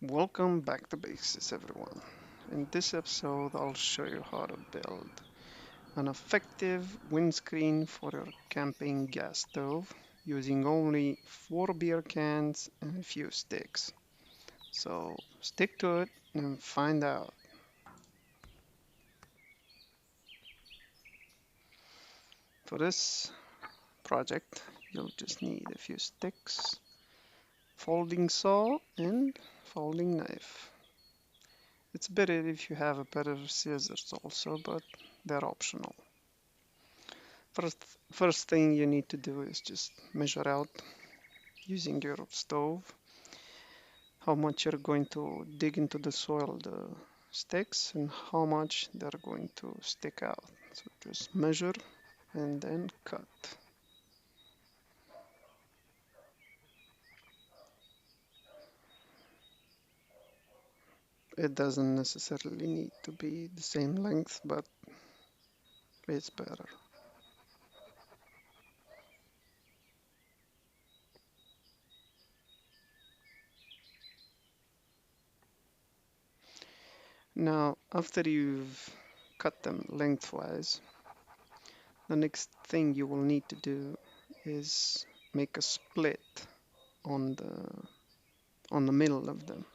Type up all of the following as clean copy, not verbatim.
Welcome back to Basics, everyone. In this episode, I'll show you how to build an effective windscreen for your camping gas stove using only 4 beer cans and a few sticks. So stick to it and find out. For this project, you'll just need a few sticks, folding saw, and folding knife. It's better if you have a pair of scissors also, but they're optional. First thing you need to do is just measure out using your stove how much you're going to dig into the soil, the sticks, and how much they're going to stick out. So just measure and then cut. It doesn't necessarily need to be the same length, but it's better. Now, after you've cut them lengthwise, the next thing you will need to do is make a split on the middle of them.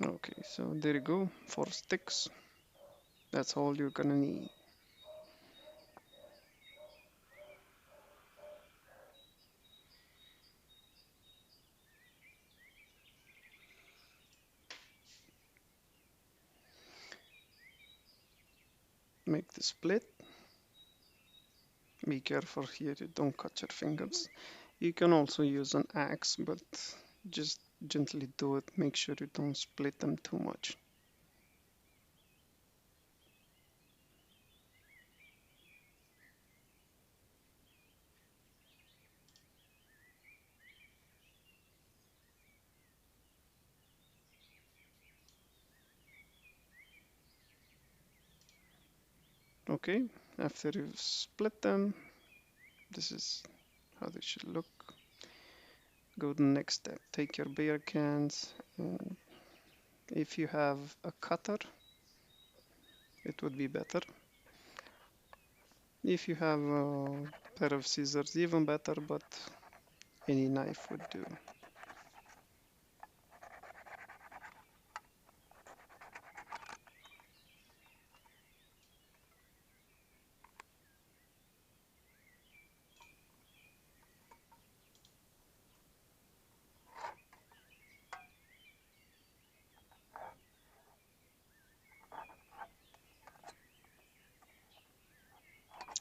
Okay, so there you go, 4 sticks. That's all you're gonna need. Make the split. Be careful here, you don't cut your fingers. You can also use an axe, but just gently do it. Make sure you don't split them too much. Okay, after you've split them, this is how they should look. Go to the next step. Take your beer cans, and if you have a cutter, it would be better. If you have a pair of scissors, even better, but any knife would do.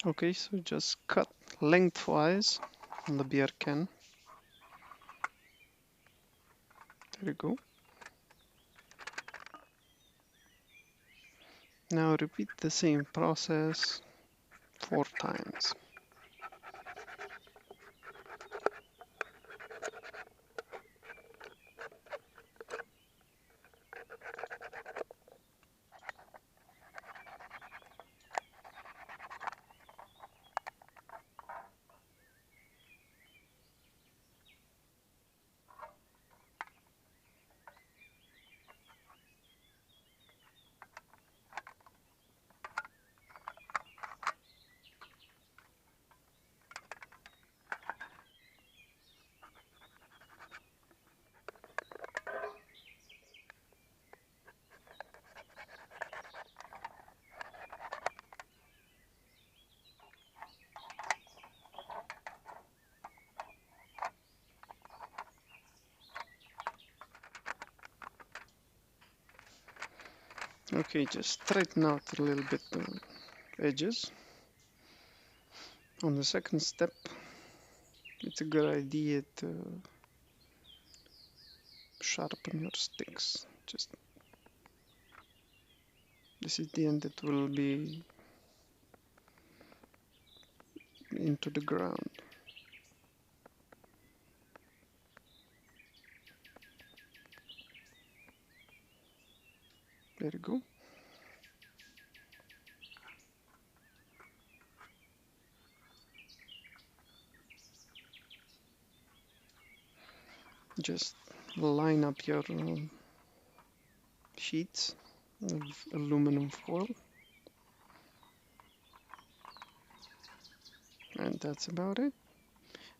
Okay, so just cut lengthwise on the beer can. There you go. Now repeat the same process 4 times. Okay, just straighten out a little bit the edges. On the second step, it's a good idea to sharpen your sticks. Just this is the end that will be into the ground. There you go. Just line up your sheets of aluminum foil, and that's about it.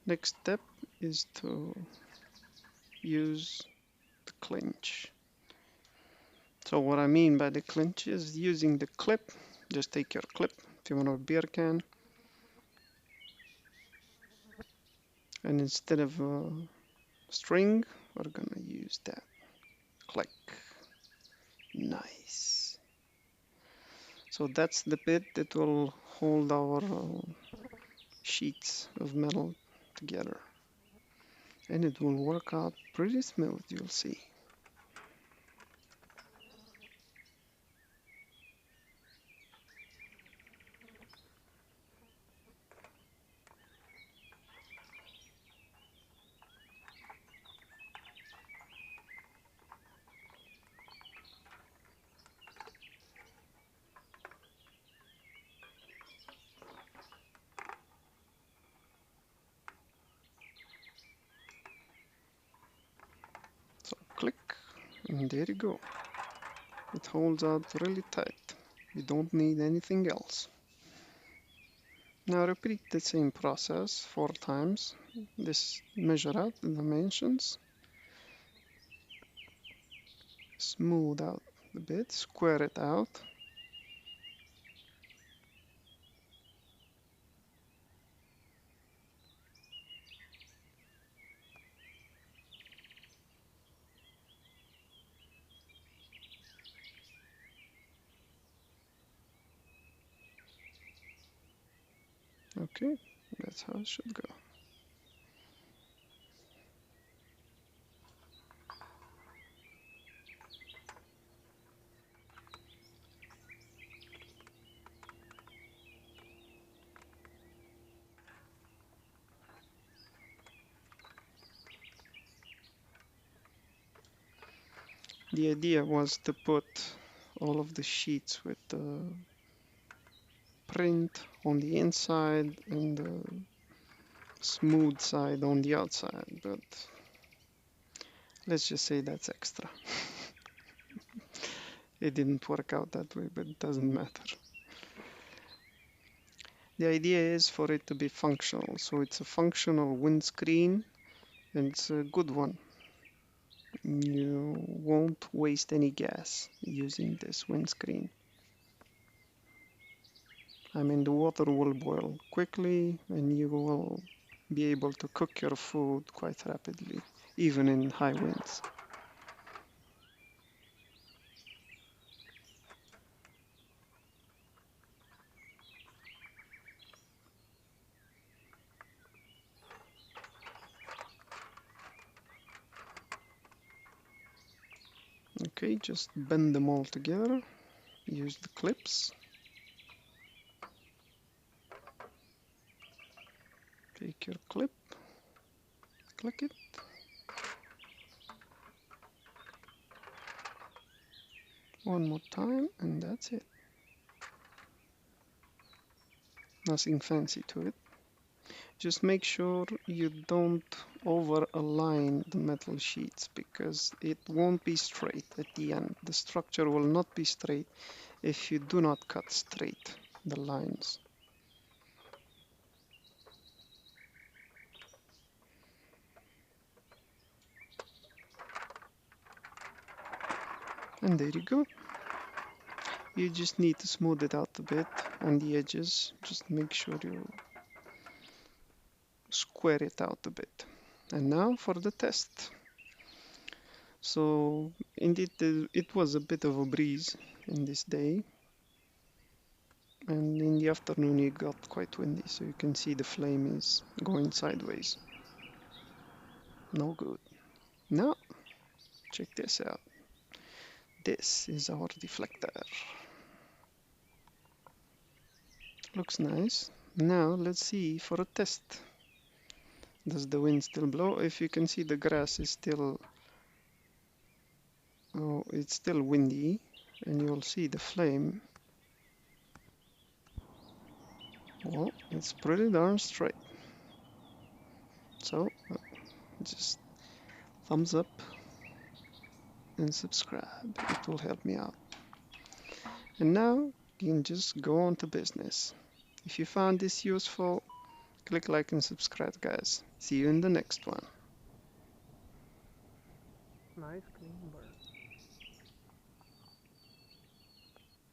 Next step is to use the clinch. So what I mean by the clinch is using the clip. Just take your clip, if you want a beer can, and instead of a string, we're gonna use that. Click. Nice. So that's the bit that will hold our sheets of metal together. And it will work out pretty smooth, you'll see. So click, and there you go. It holds out really tight. You don't need anything else. Now repeat the same process 4 times. This measure out the dimensions. Smooth out the bit, square it out. Okay, that's how it should go. The idea was to put all of the sheets with the print on the inside and the smooth side on the outside, but let's just say that's extra. It didn't work out that way, but it doesn't matter. The idea is for it to be functional, so it's a functional windscreen, and it's a good one. You won't waste any gas using this windscreen. I mean, the water will boil quickly and you will be able to cook your food quite rapidly, even in high winds. Okay, just bend them all together. Use the clips. Take your clip, click it. One more time, and that's it. Nothing fancy to it. Just make sure you don't over align the metal sheets because it won't be straight at the end. The structure will not be straight if you do not cut straight the lines. And there you go. You just need to smooth it out a bit on the edges. Just make sure you square it out a bit. And now for the test. So indeed it was a bit of a breeze in this day. And in the afternoon it got quite windy, so you can see the flame is going sideways. No good. Now, check this out. This is our deflector. Looks nice. Now let's see for a test. Does the wind still blow? If you can see, the grass is still, oh, it's still windy, and you'll see the flame. Well, it's pretty darn straight. So just thumbs up and subscribe. It will help me out. And now you can just go on to business. If you found this useful, click like and subscribe, guys. See you in the next one. Nice clean bird.